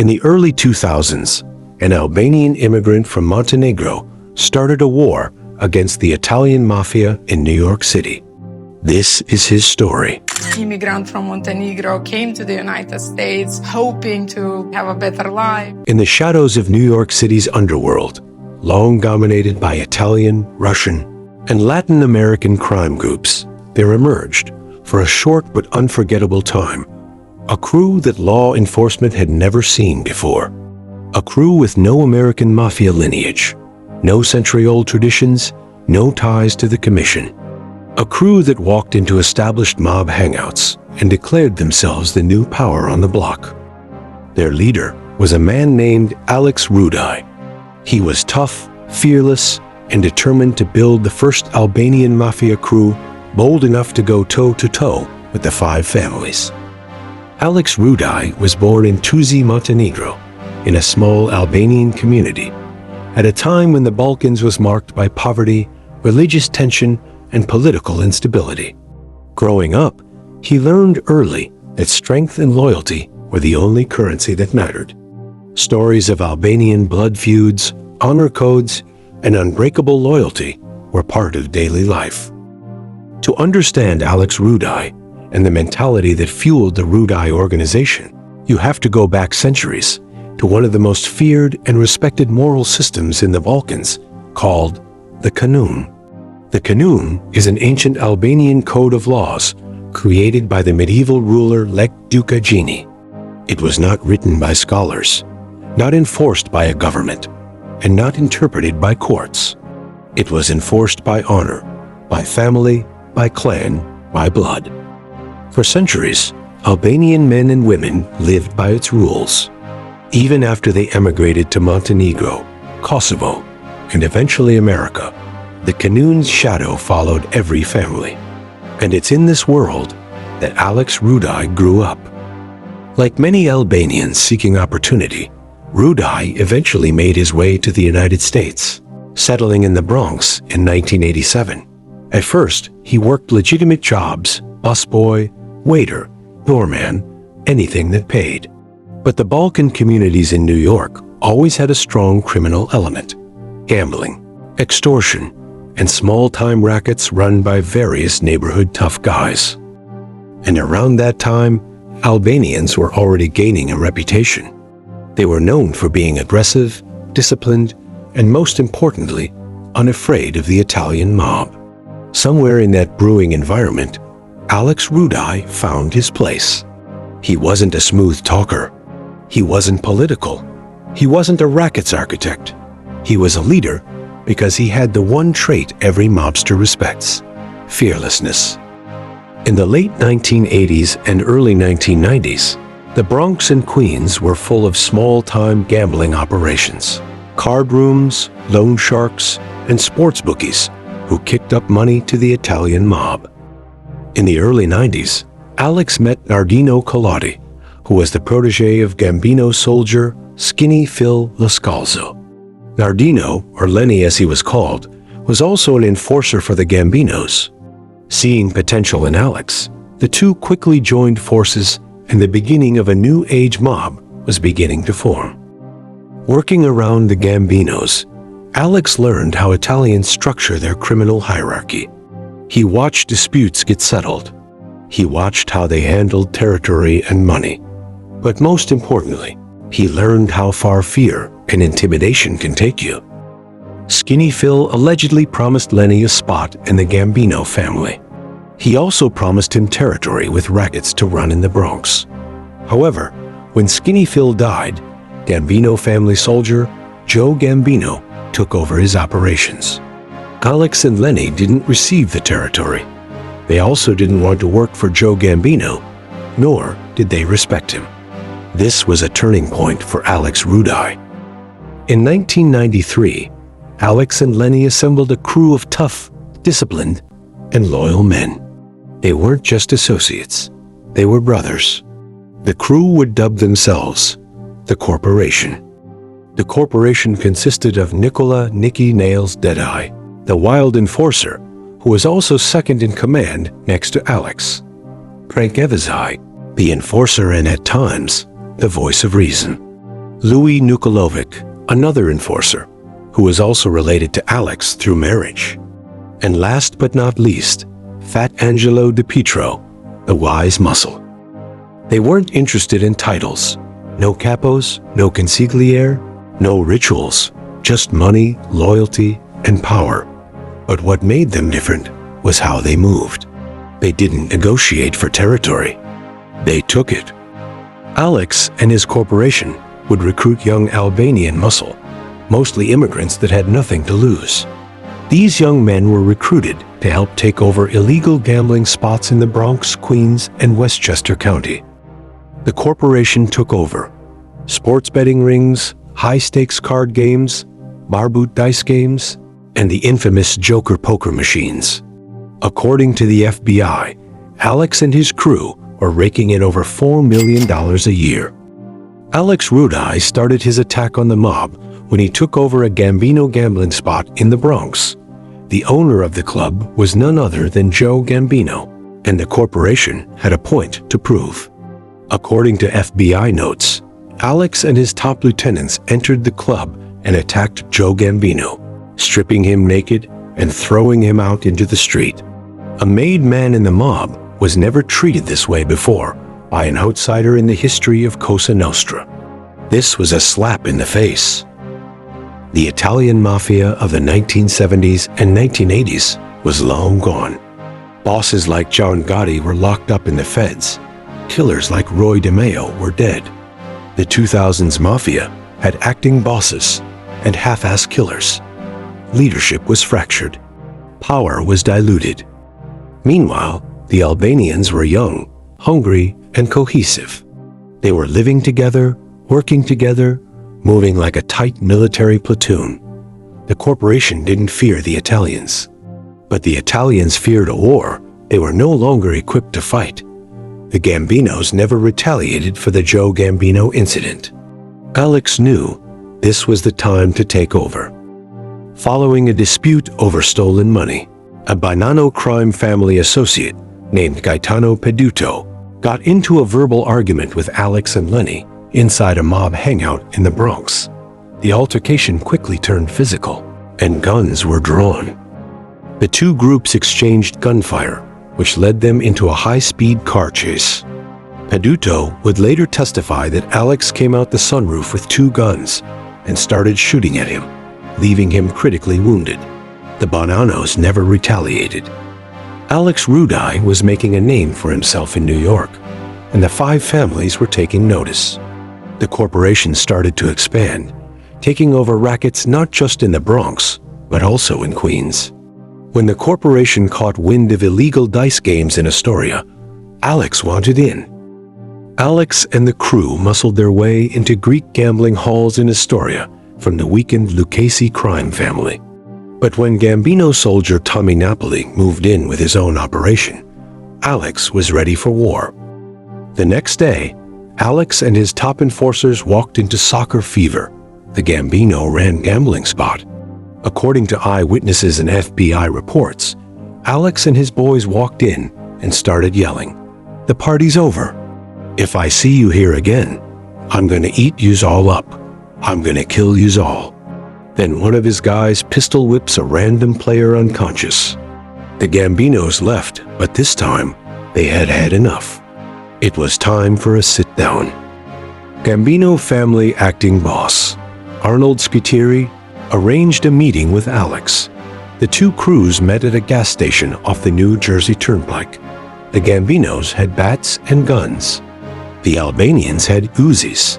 In the early 2000s, an Albanian immigrant from Montenegro started a war against the Italian Mafia in New York City. This is his story. Immigrant from Montenegro came to the United States hoping to have a better life. In the shadows of New York City's underworld, long dominated by Italian, Russian, and Latin American crime groups, there emerged, for a short but unforgettable time, a crew that law enforcement had never seen before. A crew with no American Mafia lineage, no century-old traditions, no ties to the Commission. A crew that walked into established mob hangouts and declared themselves the new power on the block. Their leader was a man named Alex Rudaj. He was tough, fearless, and determined to build the first Albanian Mafia crew bold enough to go toe-to-toe with the five families. Alex Rudaj was born in Tuzi, Montenegro, in a small Albanian community, at a time when the Balkans was marked by poverty, religious tension, and political instability. Growing up, he learned early that strength and loyalty were the only currency that mattered. Stories of Albanian blood feuds, honor codes, and unbreakable loyalty were part of daily life. To understand Alex Rudaj and the mentality that fueled the Rudaj organization, you have to go back centuries to one of the most feared and respected moral systems in the Balkans, called the Kanun. The Kanun is an ancient Albanian code of laws created by the medieval ruler Lek Duka Gjini. It was not written by scholars, not enforced by a government, and not interpreted by courts. It was enforced by honor, by family, by clan, by blood. For centuries, Albanian men and women lived by its rules. Even after they emigrated to Montenegro, Kosovo, and eventually America, the Kanun's shadow followed every family. And it's in this world that Alex Rudaj grew up. Like many Albanians seeking opportunity, Rudaj eventually made his way to the United States, settling in the Bronx in 1987. At first, he worked legitimate jobs, busboy, waiter, doorman, anything that paid. But the Balkan communities in New York always had a strong criminal element: gambling, extortion, and small-time rackets run by various neighborhood tough guys. And around that time, Albanians were already gaining a reputation. They were known for being aggressive, disciplined, and most importantly, unafraid of the Italian mob. Somewhere in that brewing environment, Alex Rudaj found his place. He wasn't a smooth talker. He wasn't political. He wasn't a rackets architect. He was a leader because he had the one trait every mobster respects: fearlessness. In the late 1980s and early 1990s, the Bronx and Queens were full of small-time gambling operations, card rooms, loan sharks, and sports bookies who kicked up money to the Italian mob. In the early 90s, Alex met Nardino Colati, who was the protege of Gambino soldier Skinny Phil Lascalzo. Nardino, or Lenny as he was called, was also an enforcer for the Gambinos. Seeing potential in Alex, the two quickly joined forces, and the beginning of a new age mob was beginning to form. Working around the Gambinos, Alex learned how Italians structure their criminal hierarchy. He watched disputes get settled. He watched how they handled territory and money. But most importantly, he learned how far fear and intimidation can take you. Skinny Phil allegedly promised Lenny a spot in the Gambino family. He also promised him territory with rackets to run in the Bronx. However, when Skinny Phil died, Gambino family soldier Joe Gambino took over his operations. Alex and Lenny didn't receive the territory. They also didn't want to work for Joe Gambino, nor did they respect him. This was a turning point for Alex Rudaj. In 1993, Alex and Lenny assembled a crew of tough, disciplined, and loyal men. They weren't just associates, they were brothers. The crew would dub themselves the Corporation. The Corporation consisted of Nikola Nicky Nails Deadeye, the wild enforcer, who was also second in command next to Alex; Prank Evazai, the enforcer and at times the voice of reason; Louis Nukulovic, another enforcer, who was also related to Alex through marriage. And last but not least, Fat Angelo Di Pietro, the wise muscle. They weren't interested in titles. No capos, no consigliere, no rituals, just money, loyalty, and power. But what made them different was how they moved. They didn't negotiate for territory. They took it. Alex and his corporation would recruit young Albanian muscle, mostly immigrants that had nothing to lose. These young men were recruited to help take over illegal gambling spots in the Bronx, Queens, and Westchester County. The corporation took over. Sports betting rings, high-stakes card games, marboot dice games, and the infamous Joker poker machines. According to the FBI, Alex and his crew were raking in over $4 million a year. Alex Rudaj started his attack on the mob when he took over a Gambino gambling spot in the Bronx. The owner of the club was none other than Joe Gambino, and the corporation had a point to prove. According to FBI notes, Alex and his top lieutenants entered the club and attacked Joe Gambino, stripping him naked and throwing him out into the street. A made man in the mob was never treated this way before by an outsider in the history of Cosa Nostra. This was a slap in the face. The Italian Mafia of the 1970s and 1980s was long gone. Bosses like John Gotti were locked up in the feds. Killers like Roy DeMeo were dead. The 2000s Mafia had acting bosses and half-ass killers. Leadership was fractured. Power was diluted. Meanwhile, the Albanians were young, hungry, and cohesive. They were living together, working together, moving like a tight military platoon. The corporation didn't fear the Italians. But the Italians feared a war they were no longer equipped to fight. The Gambinos never retaliated for the Joe Gambino incident. Alex knew this was the time to take over. Following a dispute over stolen money, a Banano crime family associate named Gaetano Peduto got into a verbal argument with Alex and Lenny inside a mob hangout in the Bronx. The altercation quickly turned physical, and guns were drawn. The two groups exchanged gunfire, which led them into a high-speed car chase. Peduto would later testify that Alex came out the sunroof with two guns and started shooting at him, leaving him critically wounded. The Bananos never retaliated. Alex Rudaj was making a name for himself in New York, and the five families were taking notice. The corporation started to expand, taking over rackets not just in the Bronx, but also in Queens. When the corporation caught wind of illegal dice games in Astoria, Alex wanted in. Alex and the crew muscled their way into Greek gambling halls in Astoria from the weakened Lucchese crime family. But when Gambino soldier Tommy Napoli moved in with his own operation, Alex was ready for war. The next day, Alex and his top enforcers walked into Soccer Fever, the Gambino-ran gambling spot. According to eyewitnesses and FBI reports, Alex and his boys walked in and started yelling, "The party's over. If I see you here again, I'm gonna eat yous all up. I'm gonna kill yous all." Then one of his guys pistol whips a random player unconscious. The Gambinos left, but this time they had had enough. It was time for a sit-down. Gambino family acting boss, Arnold Scuteri, arranged a meeting with Alex. The two crews met at a gas station off the New Jersey Turnpike. The Gambinos had bats and guns. The Albanians had Uzis.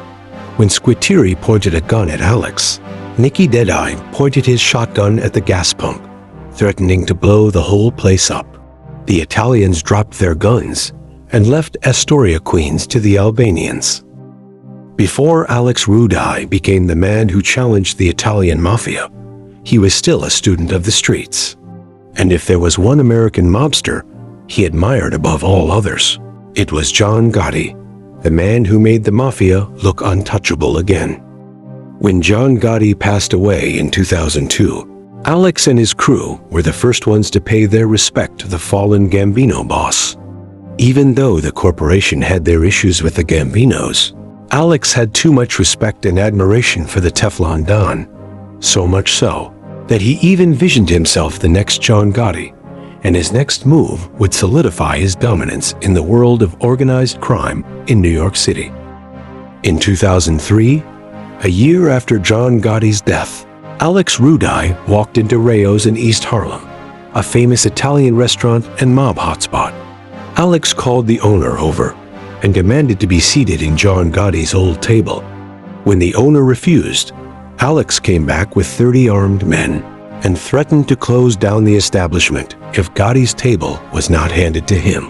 When Scuteri pointed a gun at Alex, Nicky Deadeye pointed his shotgun at the gas pump, threatening to blow the whole place up. The Italians dropped their guns and left Astoria, Queens to the Albanians. Before Alex Rudaj became the man who challenged the Italian Mafia, he was still a student of the streets. And if there was one American mobster he admired above all others, it was John Gotti, the man who made the Mafia look untouchable again. When John Gotti passed away in 2002, Alex and his crew were the first ones to pay their respect to the fallen Gambino boss. Even though the corporation had their issues with the Gambinos, Alex had too much respect and admiration for the Teflon Don, so much so that he even visioned himself the next John Gotti, and his next move would solidify his dominance in the world of organized crime in New York City. In 2003, a year after John Gotti's death, Alex Rudaj walked into Rayo's in East Harlem, a famous Italian restaurant and mob hotspot. Alex called the owner over and demanded to be seated in John Gotti's old table. When the owner refused, Alex came back with 30 armed men and threatened to close down the establishment if Gotti's table was not handed to him.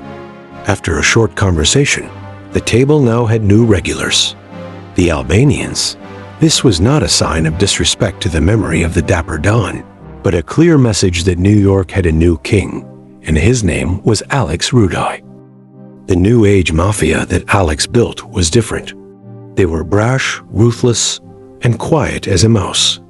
After a short conversation, the table now had new regulars, the Albanians. This was not a sign of disrespect to the memory of the Dapper Don, but a clear message that New York had a new king, and his name was Alex Rudaj. The New Age Mafia that Alex built was different. They were brash, ruthless, and quiet as a mouse.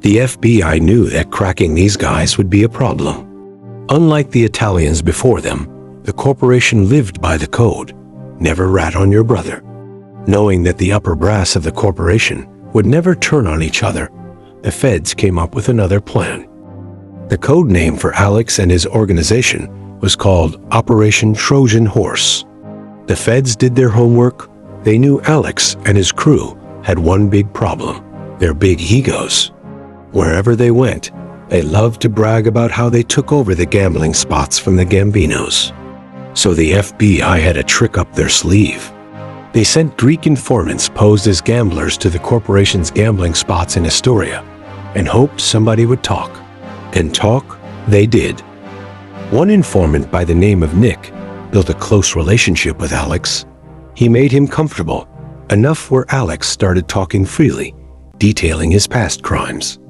The FBI knew that cracking these guys would be a problem. Unlike the Italians before them, the corporation lived by the code, never rat on your brother. Knowing that the upper brass of the corporation would never turn on each other, the feds came up with another plan. The code name for Alex and his organization was called Operation Trojan Horse. The feds did their homework. They knew Alex and his crew had one big problem: their big egos. Wherever they went, they loved to brag about how they took over the gambling spots from the Gambinos. So the FBI had a trick up their sleeve. They sent Greek informants posed as gamblers to the corporation's gambling spots in Astoria and hoped somebody would talk. And talk they did. One informant by the name of Nick built a close relationship with Alex. He made him comfortable, enough where Alex started talking freely, detailing his past crimes,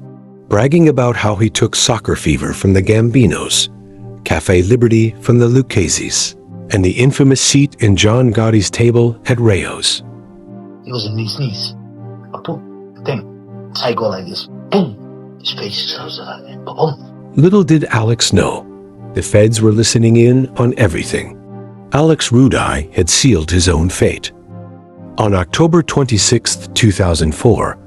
bragging about how he took soccer fever from the Gambinos, Cafe Liberty from the Lucchese's, and the infamous seat in John Gotti's table at Rayo's. It was a sneeze. A boom, thing. I go like this. Boom. His face shows that. Boom. Little did Alex know, the feds were listening in on everything. Alex Rudaj had sealed his own fate. On October 26, 2004,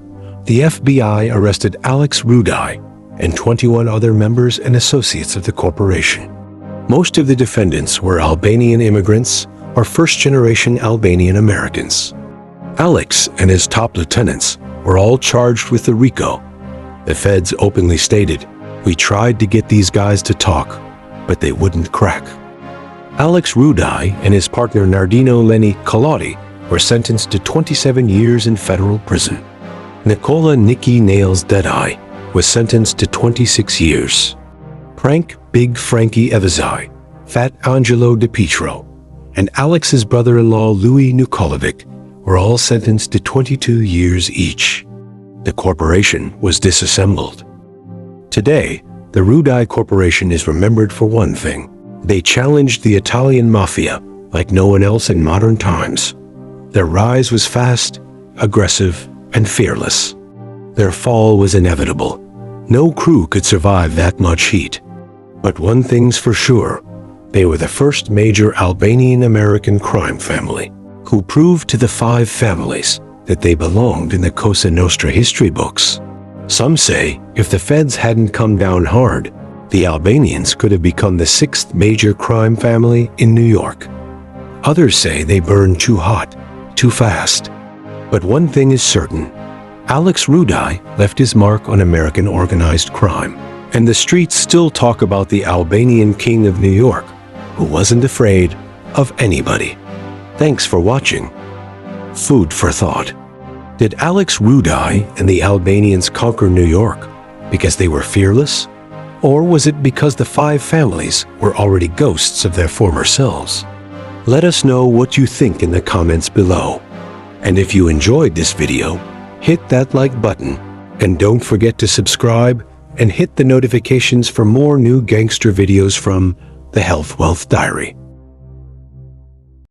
the FBI arrested Alex Rudaj and 21 other members and associates of the corporation. Most of the defendants were Albanian immigrants or first-generation Albanian Americans. Alex and his top lieutenants were all charged with the RICO. The feds openly stated, "We tried to get these guys to talk, but they wouldn't crack." Alex Rudaj and his partner Nardino Lenny Colautti were sentenced to 27 years in federal prison. Nicola Nicky Nails Deadeye was sentenced to 26 years. Prank Big Frankie Evazai, Fat Angelo DiPietro, and Alex's brother-in-law Louis Nikolovic were all sentenced to 22 years each. The corporation was disassembled. Today, the Rudaj Corporation is remembered for one thing. They challenged the Italian Mafia like no one else in modern times. Their rise was fast, aggressive, and fearless. Their fall was inevitable. No crew could survive that much heat. But one thing's for sure, they were the first major Albanian-American crime family who proved to the five families that they belonged in the Cosa Nostra history books. Some say if the feds hadn't come down hard, the Albanians could have become the sixth major crime family in New York. Others say they burned too hot, too fast. But one thing is certain, Alex Rudaj left his mark on American organized crime, and the streets still talk about the Albanian king of New York, who wasn't afraid of anybody. Thanks for watching. Food for thought. Did Alex Rudaj and the Albanians conquer New York because they were fearless? Or was it because the five families were already ghosts of their former selves? Let us know what you think in the comments below. And if you enjoyed this video, hit that like button, and don't forget to subscribe and hit the notifications for more new gangster videos from the Health Wealth Diary.